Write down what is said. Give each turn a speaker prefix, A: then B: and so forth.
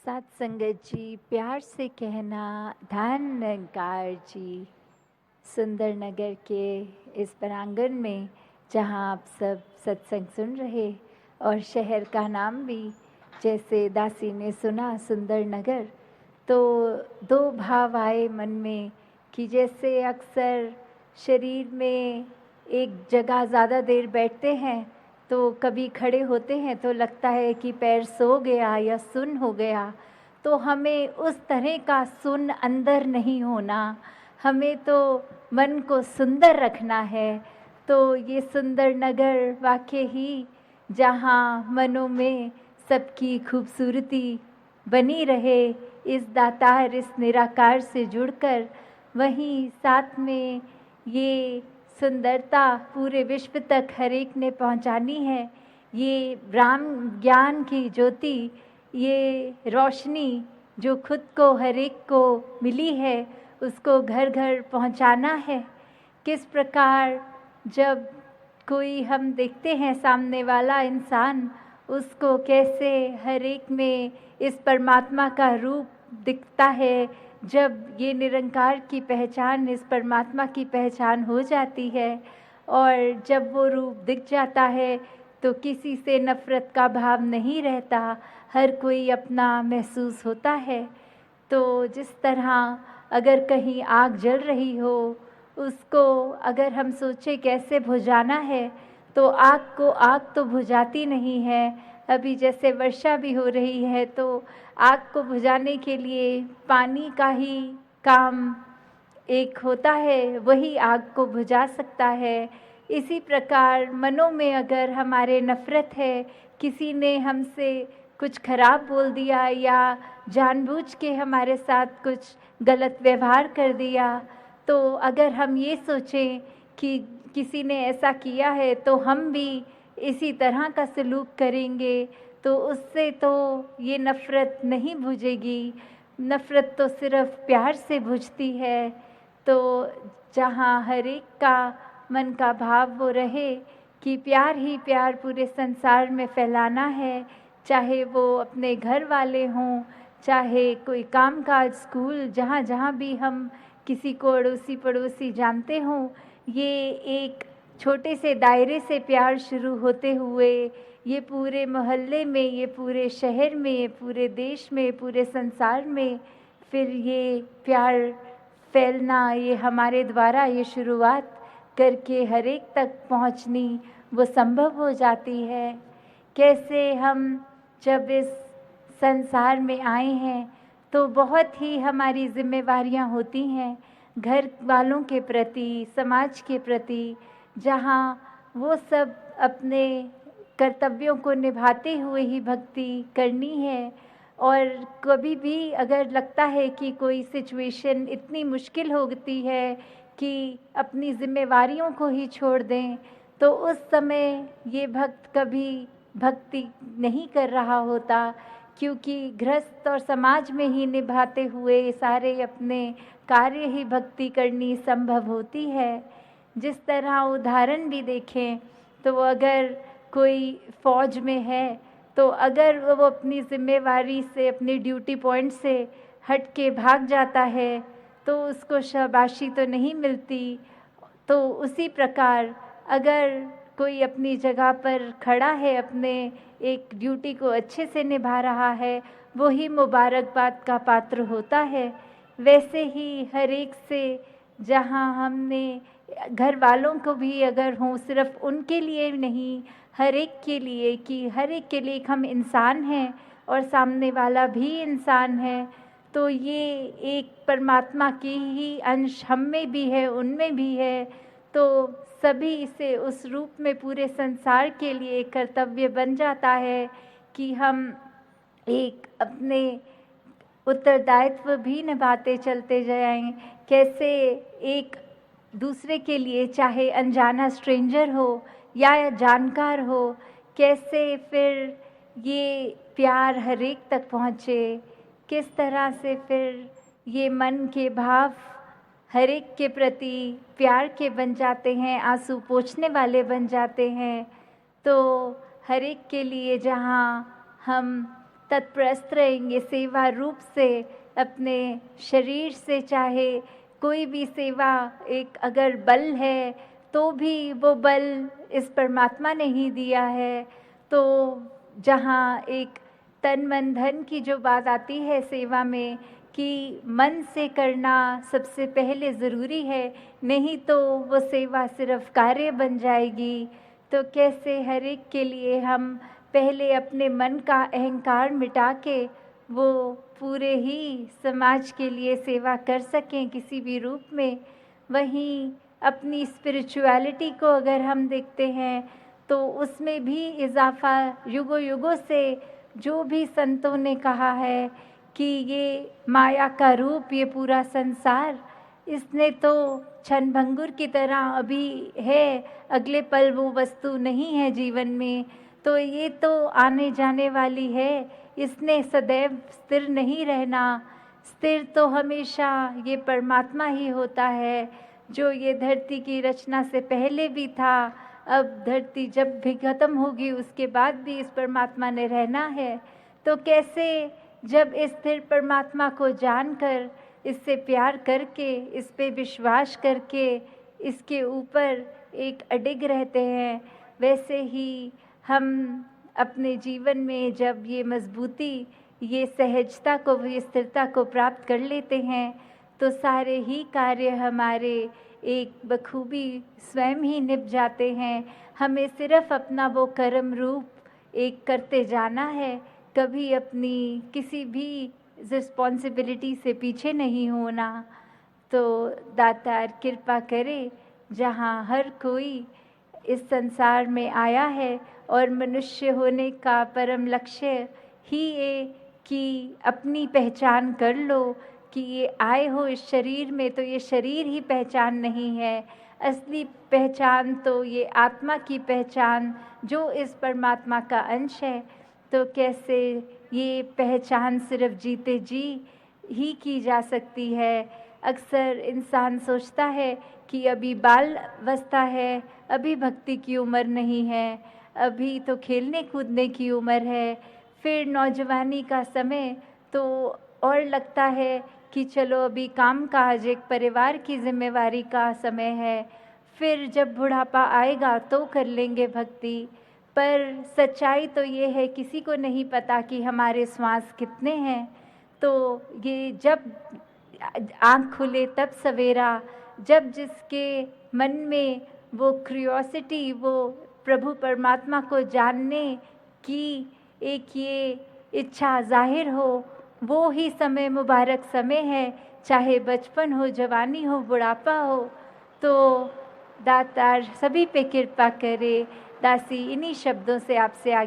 A: साथ संगत जी, प्यार से कहना धन निरंकार जी। सुंदर नगर के इस प्रांगण में जहाँ आप सब सत्संग सुन रहे और शहर का नाम भी जैसे दासी ने सुना सुंदर नगर, तो दो भाव आए मन में कि जैसे अक्सर शरीर में एक जगह ज़्यादा देर बैठते हैं तो कभी खड़े होते हैं तो लगता है कि पैर सो गया या सुन्न हो गया। तो हमें उस तरह का सुन्न अंदर नहीं होना, हमें तो मन को सुंदर रखना है। तो ये सुंदर नगर वाकई ही जहाँ मनों में सबकी खूबसूरती बनी रहे, इस दातार इस निराकार से जुड़कर, वहीं साथ में ये सुंदरता पूरे विश्व तक हर एक ने पहुंचानी है। ये राम ज्ञान की ज्योति, ये रोशनी जो खुद को हर एक को मिली है, उसको घर घर पहुंचाना है। किस प्रकार जब कोई हम देखते हैं सामने वाला इंसान, उसको कैसे हर एक में इस परमात्मा का रूप दिखता है। जब ये निरंकार की पहचान, इस परमात्मा की पहचान हो जाती है और जब वो रूप दिख जाता है तो किसी से नफ़रत का भाव नहीं रहता, हर कोई अपना महसूस होता है। तो जिस तरह अगर कहीं आग जल रही हो, उसको अगर हम सोचें कैसे बुझाना है, तो आग तो बुझाती नहीं है। अभी जैसे वर्षा भी हो रही है तो आग को बुझाने के लिए पानी का ही काम एक होता है, वही आग को बुझा सकता है। इसी प्रकार मनों में अगर हमारे नफ़रत है, किसी ने हमसे कुछ खराब बोल दिया या जानबूझ के हमारे साथ कुछ गलत व्यवहार कर दिया, तो अगर हम ये सोचें कि किसी ने ऐसा किया है तो हम भी इसी तरह का सलूक करेंगे, तो उससे तो ये नफ़रत नहीं बुझेगी। नफ़रत तो सिर्फ़ प्यार से बुझती है। तो जहाँ हर एक का मन का भाव वो रहे कि प्यार ही प्यार पूरे संसार में फैलाना है, चाहे वो अपने घर वाले हों, चाहे कोई कामकाज, स्कूल, जहाँ जहाँ भी हम किसी को अड़ोसी पड़ोसी जानते हों, ये एक छोटे से दायरे से प्यार शुरू होते हुए ये पूरे मोहल्ले में, ये पूरे शहर में, ये पूरे देश में, पूरे संसार में फिर ये प्यार फैलना, ये हमारे द्वारा ये शुरुआत करके हर एक तक पहुंचनी वो संभव हो जाती है। कैसे हम जब इस संसार में आए हैं तो बहुत ही हमारी जिम्मेवारियां होती हैं घर वालों के प्रति, समाज के प्रति, जहाँ वो सब अपने कर्तव्यों को निभाते हुए ही भक्ति करनी है। और कभी भी अगर लगता है कि कोई सिचुएशन इतनी मुश्किल होती है कि अपनी जिम्मेवारियों को ही छोड़ दें, तो उस समय ये भक्त कभी भक्ति नहीं कर रहा होता, क्योंकि गृहस्थ और समाज में ही निभाते हुए सारे अपने कार्य ही भक्ति करनी संभव होती है। जिस तरह उदाहरण भी देखें तो अगर कोई फौज में है तो अगर वो अपनी जिम्मेवारी से, अपनी ड्यूटी पॉइंट से हट के भाग जाता है तो उसको शाबाशी तो नहीं मिलती। तो उसी प्रकार अगर कोई अपनी जगह पर खड़ा है, अपने एक ड्यूटी को अच्छे से निभा रहा है, वो ही मुबारकबाद का पात्र होता है। वैसे ही हर एक से, जहाँ हमने घर वालों को भी अगर हों, सिर्फ उनके लिए नहीं, हर एक के लिए, कि हर एक के लिए हम इंसान हैं और सामने वाला भी इंसान है, तो ये एक परमात्मा की ही अंश हम में भी है, उनमें भी है। तो सभी इसे उस रूप में पूरे संसार के लिए कर्तव्य बन जाता है कि हम एक अपने उत्तरदायित्व भी निभाते चलते जाएं। कैसे एक दूसरे के लिए, चाहे अनजाना स्ट्रेंजर हो या जानकार हो, कैसे फिर ये प्यार हर एक तक पहुँचे, किस तरह से फिर ये मन के भाव हर एक के प्रति प्यार के बन जाते हैं, आंसू पोंछने वाले बन जाते हैं। तो हर एक के लिए जहाँ हम तत्प्रस्त रहेंगे सेवा रूप से, अपने शरीर से, चाहे कोई भी सेवा एक अगर बल है तो भी वो बल इस परमात्मा ने ही दिया है। तो जहाँ एक तन मन धन की जो बात आती है सेवा में कि मन से करना सबसे पहले ज़रूरी है, नहीं तो वो सेवा सिर्फ कार्य बन जाएगी। तो कैसे हर एक के लिए हम पहले अपने मन का अहंकार मिटा के वो पूरे ही समाज के लिए सेवा कर सकें किसी भी रूप में। वहीं अपनी स्पिरिचुअलिटी को अगर हम देखते हैं तो उसमें भी इज़ाफ़ा युगों युगों से जो भी संतों ने कहा है कि ये माया का रूप, ये पूरा संसार, इसने तो क्षणभंगुर की तरह अभी है, अगले पल वो वस्तु नहीं है जीवन में, तो ये तो आने जाने वाली है, इसने सदैव स्थिर नहीं रहना। स्थिर तो हमेशा ये परमात्मा ही होता है, जो ये धरती की रचना से पहले भी था। अब धरती जब भी खत्म होगी उसके बाद भी इस परमात्मा ने रहना है। तो कैसे जब इस स्थिर परमात्मा को जानकर, इससे प्यार करके, इस पे विश्वास करके, इसके ऊपर एक अडिग रहते हैं, वैसे ही हम अपने जीवन में जब ये मजबूती, ये सहजता को, ये स्थिरता को प्राप्त कर लेते हैं तो सारे ही कार्य हमारे एक बखूबी स्वयं ही निभ जाते हैं। हमें सिर्फ अपना वो कर्म रूप एक करते जाना है, कभी अपनी किसी भी रिस्पॉन्सिबिलिटी से पीछे नहीं होना। तो दातार कृपा करे, जहाँ हर कोई इस संसार में आया है और मनुष्य होने का परम लक्ष्य ही ये कि अपनी पहचान कर लो कि ये आए हो इस शरीर में, तो ये शरीर ही पहचान नहीं है, असली पहचान तो ये आत्मा की पहचान जो इस परमात्मा का अंश है। तो कैसे ये पहचान सिर्फ जीते जी ही की जा सकती है। अक्सर इंसान सोचता है कि अभी बाल अवस्था है, अभी भक्ति की उम्र नहीं है, अभी तो खेलने कूदने की उम्र है, फिर नौजवानी का समय तो और लगता है कि चलो अभी काम काज, एक परिवार की जिम्मेवारी का समय है, फिर जब बुढ़ापा आएगा तो कर लेंगे भक्ति। पर सच्चाई तो ये है, किसी को नहीं पता कि हमारे श्वास कितने हैं। तो ये जब आँख खुले तब सवेरा, जब जिसके मन में वो क्यूरियोसिटी, वो प्रभु परमात्मा को जानने की एक ये इच्छा जाहिर हो, वो ही समय मुबारक समय है, चाहे बचपन हो, जवानी हो, बुढ़ापा हो। तो दातार सभी पे कृपा करे। दासी इन्हीं शब्दों से आपसे आगे